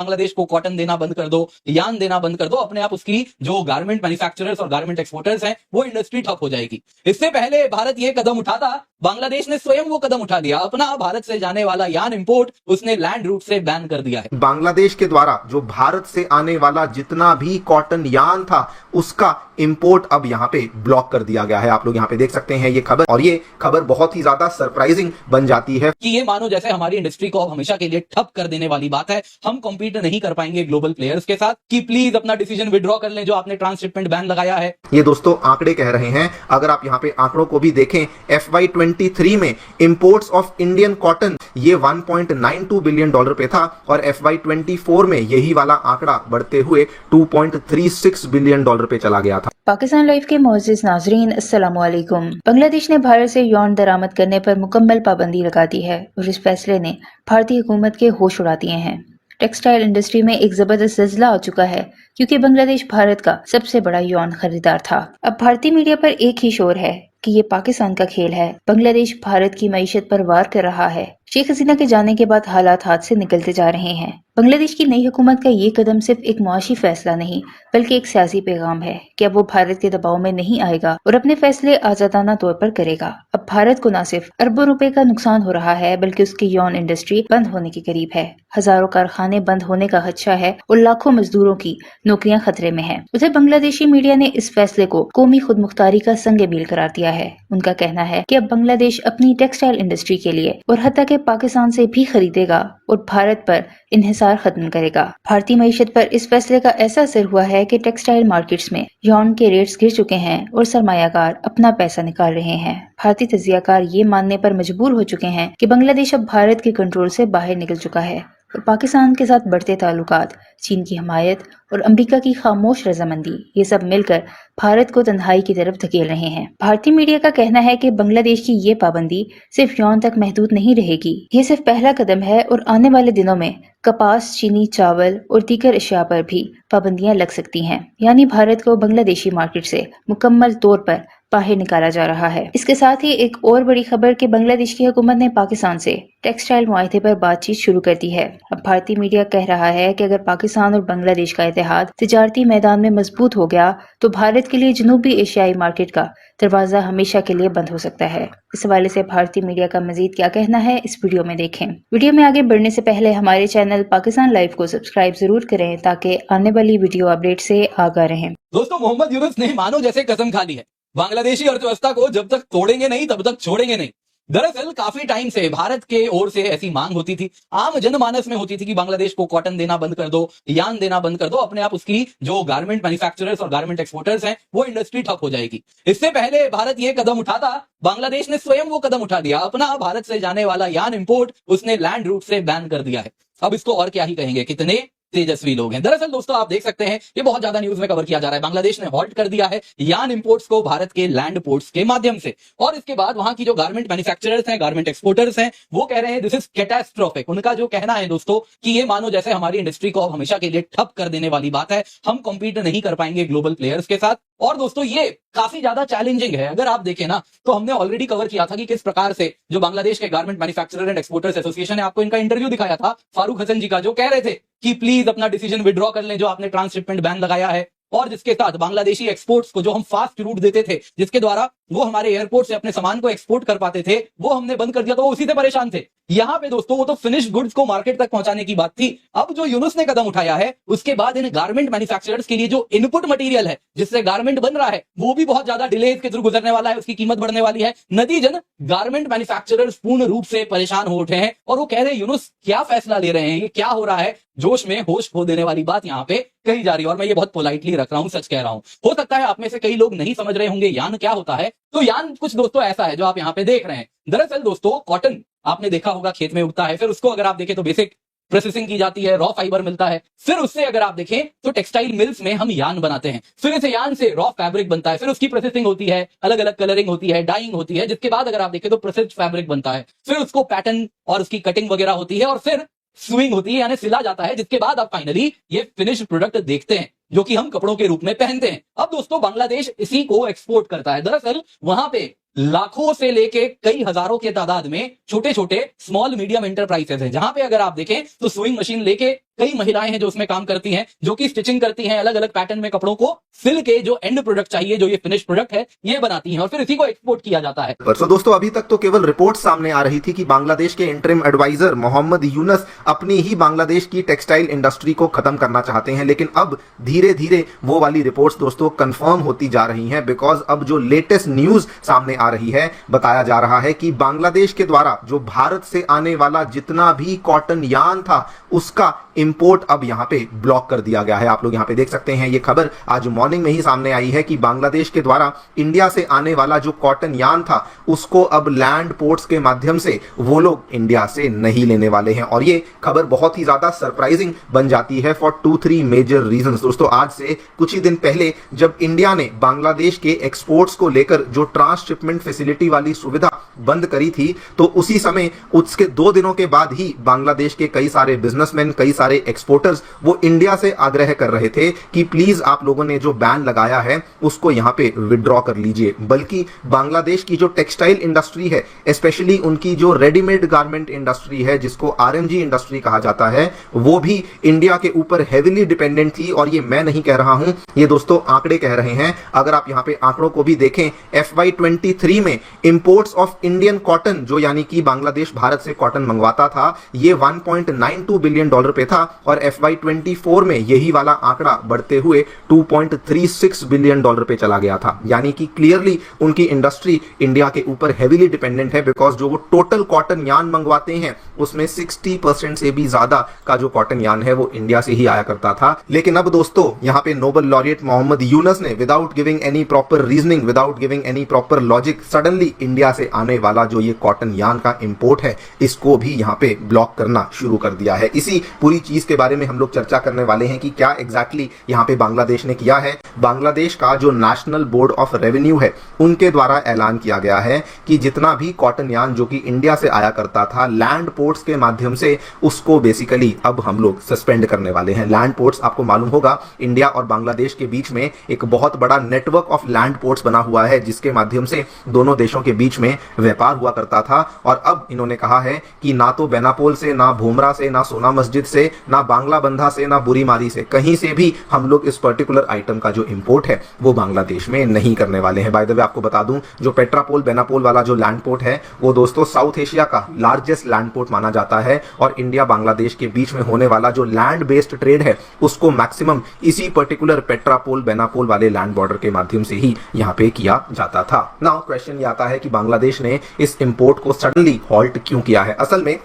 बांग्लादेश को कॉटन देना बंद कर दो, यान देना बंद कर दो, अपने आप उसकी जो गारमेंट मैन्युफैक्चरर्स और गारमेंट एक्सपोर्टर्स हैं वो इंडस्ट्री ठप हो जाएगी। इससे पहले भारत ये कदम उठाता, बांग्लादेश ने स्वयं वो कदम उठा लिया। अपना भारत से जाने वाला यान इंपोर्ट उसने लैंड रूट से बैन कर दिया है। बांग्लादेश के द्वारा जो भारत से आने वाला जितना भी कॉटन यान था उसका इंपोर्ट अब यहाँ पे ब्लॉक कर दिया गया है। आप लोग यहाँ पे देख सकते हैं ये खबर, और ये खबर बहुत ही ज्यादा सरप्राइजिंग बन जाती है कि ये मानो जैसे हमारी इंडस्ट्री को अब हमेशा के लिए ठप कर देने वाली बात है। हम कॉम्पीट नहीं कर पाएंगे ग्लोबल प्लेयर्स के साथ, कि प्लीज अपना डिसीजन विड्रॉ कर लें जो आपने ट्रांसशिपमेंट बैन लगाया है। ये दोस्तों आंकड़े कह रहे हैं। अगर आप यहाँ पे आंकड़ों को भी देखें, FY23 में इंपोर्ट्स ऑफ इंडियन कॉटन ये $1.92 बिलियन पे था, और FY24 में यही वाला आंकड़ा बढ़ते हुए $2.36 बिलियन पे चला गया था। पाकिस्तान लाइव के मोअज़्ज़िज़ नाज़रीन, अस्सलामु अलैकुम। बांग्लादेश ने भारत से यौन दरामद करने पर मुकम्मल पाबंदी लगा दी है और इस फैसले ने भारतीय हुकूमत के होश उड़ा दिए हैं। टेक्सटाइल इंडस्ट्री में एक जबरदस्त ज़ल्ज़ला आ चुका है क्योंकि बांग्लादेश भारत का सबसे बड़ा यौन खरीदार था। अब भारतीय मीडिया पर एक ही शोर है कि ये पाकिस्तान का खेल है। बांग्लादेश भारत की मईशत पर वार कर रहा है। शेख हसीना के जाने के बाद हालात हाथ से निकलते जा रहे हैं। बांग्लादेश की नई हुकूमत का ये कदम सिर्फ एक मुआशी फैसला नहीं बल्कि एक सियासी पैगाम है कि अब वो भारत के दबाव में नहीं आएगा और अपने फैसले आजादाना तौर पर करेगा। अब भारत को न सिर्फ अरबों रुपए का नुकसान हो रहा है बल्कि उसकी यौन इंडस्ट्री बंद होने के करीब है। हजारों कारखाने बंद होने का खदशा है और लाखों मजदूरों की नौकरियां खतरे में है। उधर बांग्लादेशी मीडिया ने इस फैसले को कौमी खुद मुख्तारी का संग मील करार दिया है। उनका कहना है कि अब बांग्लादेश अपनी टेक्सटाइल इंडस्ट्री के लिए और हत्ता के पाकिस्तान से भी खरीदेगा और भारत पर इन्हिसार खत्म करेगा। भारतीय मईशत पर इस फैसले का ऐसा असर हुआ है कि टेक्सटाइल मार्केट्स में यौन के रेट्स गिर चुके हैं और सरमायाकार अपना पैसा निकाल रहे हैं। भारतीय तजियाकार ये मानने पर मजबूर हो चुके हैं कि बांग्लादेश अब भारत के कंट्रोल से बाहर निकल चुका है और पाकिस्तान के साथ बढ़ते ताल्लुकात, चीन की हमायत और अमेरिका की खामोश रजामंदी, ये सब मिलकर भारत को तन्हाई की तरफ धकेल रहे हैं। भारतीय मीडिया का कहना है कि बांग्लादेश की ये पाबंदी सिर्फ यौन तक महदूद नहीं रहेगी। ये सिर्फ पहला कदम है और आने वाले दिनों में कपास, चीनी, चावल और दीगर अशिया पर भी पाबंदियां लग सकती हैं। यानी भारत को बांग्लादेशी मार्केट से मुकम्मल तौर पर बाहर निकाला जा रहा है। इसके साथ ही एक और बड़ी खबर कि बांग्लादेश की हुकूमत ने पाकिस्तान से टेक्सटाइल मुआहदे पर बातचीत शुरू कर दी है। अब भारतीय मीडिया कह रहा है कि अगर पाकिस्तान और बांग्लादेश का इत्तेहाद तिजारती मैदान में मजबूत हो गया तो भारत के लिए जनूबी एशियाई मार्केट का दरवाजा हमेशा के लिए बंद हो सकता है। इस हवाले से भारतीय मीडिया का मजीद क्या कहना है इस वीडियो में देखें। वीडियो में आगे बढ़ने से पहले हमारे चैनल पाकिस्तान लाइव को सब्सक्राइब जरूर करें ताकि आने वाली वीडियो अपडेट से आगाह रहें। दोस्तों, मोहम्मद यूनुस ने मानो जैसे कसम खा ली है, बांग्लादेशी अर्थव्यवस्था को जब तक तोड़ेंगे नहीं तब तक छोड़ेंगे नहीं। दरअसल काफी टाइम से भारत के ओर से ऐसी मांग होती थी, आम जनमानस में होती थी कि बांग्लादेश को कॉटन देना बंद कर दो, यान देना बंद कर दो, अपने आप उसकी जो गारमेंट मैन्युफैक्चरर्स और गारमेंट एक्सपोर्टर्स हैं वो इंडस्ट्री ठप हो जाएगी। इससे पहले भारत ये कदम उठाता, बांग्लादेश ने स्वयं वो कदम उठा लिया। अपना भारत से जाने वाला यान इंपोर्ट उसने लैंड रूट से बैन कर दिया है। अब इसको और क्या ही कहेंगे, कितने तेजस्वी लोग हैं। दरअसल दोस्तों आप देख सकते हैं ये बहुत ज्यादा न्यूज में कवर किया जा रहा है। बांग्लादेश ने हॉल्ट कर दिया है यान इंपोर्ट्स को भारत के लैंड पोर्ट्स के माध्यम से, और इसके बाद वहां की जो गारमेंट मैन्युफैक्चरर्स हैं, गारमेंट एक्सपोर्टर्स हैं, वो कह रहे हैं दिस इज कैटास्ट्रोफिक। उनका जो कहना है दोस्तों कि ये मानो जैसे हमारी इंडस्ट्री को अब हमेशा के लिए ठप कर देने वाली बात है। हम कॉम्पीट नहीं कर पाएंगे ग्लोबल प्लेयर्स के साथ। और दोस्तों ये काफी ज्यादा चैलेंजिंग है। अगर आप देखें ना तो हमने ऑलरेडी कवर किया था कि किस प्रकार से जो बांग्लादेश के garment manufacturer and exporters association है, आपको इनका इंटरव्यू दिखाया था फारूक हसन जी का, जो कह रहे थे कि प्लीज अपना डिसीजन विड्रॉ कर लें जो आपने ट्रांसशिपमेंट बैन लगाया है। और जिसके साथ बांग्लादेशी एक्सपोर्ट्स को जो हम फास्ट रूट देते थे, जिसके द्वारा वो हमारे एयरपोर्ट से अपने सामान को एक्सपोर्ट कर पाते थे, वो हमने बंद कर दिया, तो वो उसी से परेशान थे। यहाँ पे दोस्तों वो तो फिनिश गुड्स को मार्केट तक पहुंचाने की बात थी। अब जो यूनुस ने कदम उठाया है उसके बाद इन गारमेंट मैन्युफैक्चरर्स के लिए जो इनपुट मटेरियल है जिससे गारमेंट बन रहा है वो भी बहुत ज्यादा डिलेज के थ्रू गुजरने वाला है, उसकी कीमत बढ़ने वाली है। नतीजन गारमेंट मैन्युफैक्चरर्स पूर्ण रूप से परेशान हो उठे हैं और वो कह रहे हैं यूनुस क्या फैसला ले रहे हैं, ये क्या हो रहा है। जोश में होश खो देने वाली बात यहाँ पे कही जा रही है और मैं ये बहुत पोलाइटली रख रहा हूँ, सच कह रहा हूँ। हो सकता है आप में से कई लोग नहीं समझ रहे होंगे यान क्या होता है। तो यान कुछ दोस्तों ऐसा है जो आप यहाँ पे देख रहे हैं। दरअसल दोस्तों कॉटन आपने देखा होगा खेत में उगता है, फिर उसको अगर आप देखें तो बेसिक प्रोसेसिंग की जाती है, रॉ फाइबर मिलता है, फिर उससे अगर आप देखें तो टेक्सटाइल मिल्स में हम यान बनाते हैं, फिर इस यान से रॉ फैब्रिक बनता है, फिर उसकी प्रोसेसिंग होती है, अलग अलग कलरिंग होती है, डाइंग होती है, जिसके बाद अगर आप देखें तो प्रोसेस्ड फैब्रिक बनता है, फिर उसको पैटर्न और उसकी कटिंग वगैरह होती है और फिर स्विंग होती है यानी सिला जाता है, जिसके बाद आप फाइनली ये फिनिश प्रोडक्ट देखते हैं जो कि हम कपड़ों के रूप में पहनते हैं। अब दोस्तों बांग्लादेश इसी को एक्सपोर्ट करता है। दरअसल वहां पे लाखों से लेके कई हजारों के तादाद में छोटे छोटे स्मॉल मीडियम एंटरप्राइजेस हैं, जहां पे अगर आप देखें तो स्विंग मशीन लेके कई महिलाएं हैं जो उसमें काम करती हैं, जो कि स्टिचिंग करती हैं, अलग अलग पैटर्न में कपड़ों को सिल के जो एंड प्रोडक्ट चाहिए, जो ये फिनिश प्रोडक्ट है, ये बनाती हैं और फिर इसी को एक्सपोर्ट किया जाता है। तो दोस्तों अभी तक तो केवल रिपोर्ट सामने आ रही थी कि बांग्लादेश के इंटरिम एडवाइजर मोहम्मद यूनुस अपनी ही बांग्लादेश की टेक्सटाइल इंडस्ट्री को खत्म करना चाहते हैं, लेकिन अब धीरे धीरे वो वाली रिपोर्ट्स दोस्तों कंफर्म होती जा रही हैं, बिकॉज अब जो लेटेस्ट न्यूज सामने आ रही है, बताया जा रहा है कि बांग्लादेश के द्वारा जो भारत से आने वाला जितना भी कॉटन यार्न था उसका इंपोर्ट अब यहां पे ब्लॉक कर दिया गया है। आप लोग यहां पे देख सकते हैं, ये खबर आज मॉर्निंग में ही सामने आई है कि बांग्लादेश के द्वारा इंडिया से आने वाला जो कॉटन यार्न था उसको अब लैंड पोर्ट्स के माध्यम से वो लोग इंडिया से नहीं लेने वाले हैं। और ये खबर बहुत ही ज्यादा सरप्राइजिंग बन जाती है फॉर 2-3 मेजर रीजंस। दोस्तों आज से कुछ ही दिन पहले जब इंडिया ने बांग्लादेश के एक्सपोर्ट्स को लेकर जो ट्रांसशिपमेंट फैसिलिटी वाली सुविधा बंद करी थी, तो उसी समय उसके 2 दिनों के बाद ही बांग्लादेश के कई सारे बिजनेसमैन, कई सारे एक्सपोर्टर्स वो इंडिया से आग्रह कर रहे थे कि प्लीज आप लोगों ने जो बैन लगाया है उसको यहां पे विड्रॉ कर लीजिए। बल्कि बांग्लादेश की जो टेक्सटाइल इंडस्ट्री है, स्पेशली उनकी जो रेडीमेड गारमेंट इंडस्ट्री है जिसको आरएमजी इंडस्ट्री कहा जाता है, वो भी इंडिया के ऊपर हेविली डिपेंडेंट थी। और ये मैं नहीं कह रहा हूं, ये दोस्तों आंकड़े कह रहे हैं। अगर आप यहां पे आंकड़ों को भी देखें, FY23 में इंपोर्ट्स ऑफ इंडियन कॉटन, जो यानी कि बांग्लादेश भारत से कॉटन मंगवाता था, ये $1.92 बिलियन पे था और FY24 में यही वाला आंकड़ा बढ़ते हुए $2.36 बिलियन पे चला गया था। यानी कि क्लियरली उनकी इंडस्ट्री इंडिया के ऊपर हेविली डिपेंडेंट है, बिकॉज जो वो टोटल कॉटन यार्न मंगवाते हैं उसमें 60% से भी ज्यादा का जो कॉटन यार्न है वो इंडिया से ही आया करता था। लेकिन अब दोस्तों यहां पे नोबेल लॉरिएट मोहम्मद यूनुस ने without giving any proper reasoning, without giving any proper logic, suddenly India से आने वाला जो ये कॉटन यार्न का इंपोर्ट है इसको भी यहां पे ब्लॉक करना शुरू कर दिया है। इसी पूरी चीज के बारे में हम लोग चर्चा करने वाले हैं कि क्या एग्जैक्टली यहां पे बांग्लादेश ने किया है। बांग्लादेश का जो नेशनल बोर्ड ऑफ रेवेन्यू है उनके द्वारा ऐलान किया गया है कि जितना भी कॉटन यार्न जो कि इंडिया से आया करता था लैंड पोर्ट्स के माध्यम से, उसको बेसिकली अब हम लोग सस्पेंड करने वाले हैं। लैंड पोर्ट्स आपको मालूम होगा, इंडिया और बांग्लादेश के बीच में एक बहुत बड़ा नेटवर्क ऑफ लैंड पोर्ट्स बना हुआ है जिसके माध्यम से दोनों देशों के बीच में व्यापार हुआ करता था। और अब इन्होंने कहा है कि ना तो बेनापोल से, ना भूमरा से, ना सोना मस्जिद से, ना बांग्ला बंधा से, ना बुरीमारी से, कहीं से भी हम लोग इस पर्टिकुलर आइटम का जो इंपोर्ट है वो बांग्लादेश में नहीं करने वाले हैं। बाय द वे आपको बता दूं, जो पेट्रापोल बेनापोल वाला जो लैंड पोर्ट है वो दोस्तों साउथ एशिया का लार्जेस्ट लैंड पोर्ट माना जाता है और इंडिया बांग्लादेश के बीच में होने वाला जो लैंड बेस्ड ट्रेड है उसको मैक्सिमम इसी पर्टिकुलर पेट्रापोल बेनापोल वाले लैंड बॉर्डर के माध्यम से ही यहाँ पे किया जाता था। नाउ क्वेश्चन ये आता है कि बांग्लादेश ने इस इंपोर्ट को सडनली हॉल्ट क्यों किया है। असल में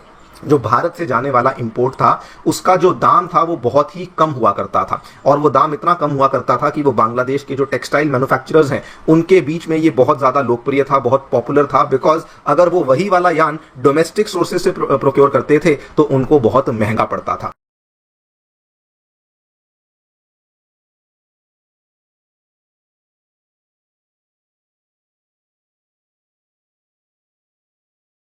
जो भारत से जाने वाला इंपोर्ट था उसका जो दाम था वो बहुत ही कम हुआ करता था और वो दाम इतना कम हुआ करता था कि वो बांग्लादेश के जो टेक्सटाइल मैन्युफैक्चरर्स हैं उनके बीच में ये बहुत ज्यादा लोकप्रिय था, बहुत पॉपुलर था। बिकॉज अगर वो वही वाला यार्न डोमेस्टिक सोर्सेज से प्रोक्योर करते थे तो उनको बहुत महंगा पड़ता था।